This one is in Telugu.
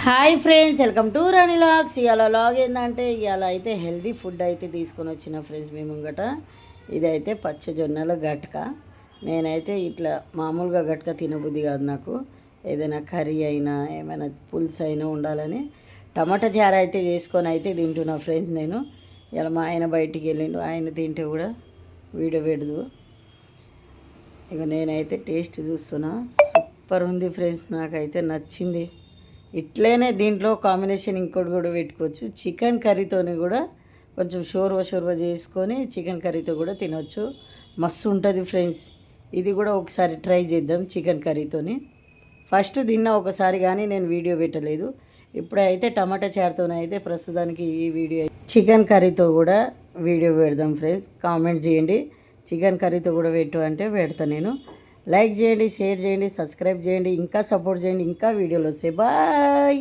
Hi friends, welcome to Rani vlogs. ఇవాళ లాగ్ ఏంటంటే ఇవాళ అయితే హెల్దీ ఫుడ్ అయితే తీసుకొని వచ్చిన ఫ్రెండ్స్ మీ ముంగట. ఇదైతే పచ్చజొన్నల గట్క. నేనైతే ఇట్లా మామూలుగా గట్క తినబుద్ధి కాదు నాకు. ఏదైనా కర్రీ అయినా ఏమైనా పులుసు అయినా ఉండాలని టమాటా చారు అయితే చేసుకొని అయితే తింటున్నా ఫ్రెండ్స్. నేను ఇలా మా ఆయన బయటికి వెళ్ళిండు, ఆయన తింటే కూడా వీడియో పెడదు. ఇక నేనైతే టేస్ట్ చూస్తున్నా, సూపర్ ఉంది ఫ్రెండ్స్, నాకైతే నచ్చింది. ఇట్లనే దీంట్లో కాంబినేషన్ ఇంకోటి కూడా పెట్టుకోవచ్చు. చికెన్ కర్రీతోని కూడా కొంచెం షోర్వ చేసుకొని చికెన్ కర్రీతో కూడా తినొచ్చు. మస్తు ఉంటుంది ఫ్రెండ్స్. ఇది కూడా ఒకసారి ట్రై చేద్దాం చికెన్ కర్రీతోని. ఫస్ట్ తిన్నా ఒకసారి, కానీ నేను వీడియో పెట్టలేదు. ఇప్పుడైతే టమాటా చారుతోనైతే ప్రస్తుతానికి ఈ వీడియో, చికెన్ కర్రీతో కూడా వీడియో పెడదాం ఫ్రెండ్స్. కామెంట్ చేయండి, చికెన్ కర్రీతో కూడా పెట్టు అంటే పెడతా నేను. లైక్ చేయండి, షేర్ చేయండి, సబ్స్క్రైబ్ చేయండి, ఇంకా సపోర్ట్ చేయండి. ఇంకా వీడియోలు వస్తాయి. బాయ్.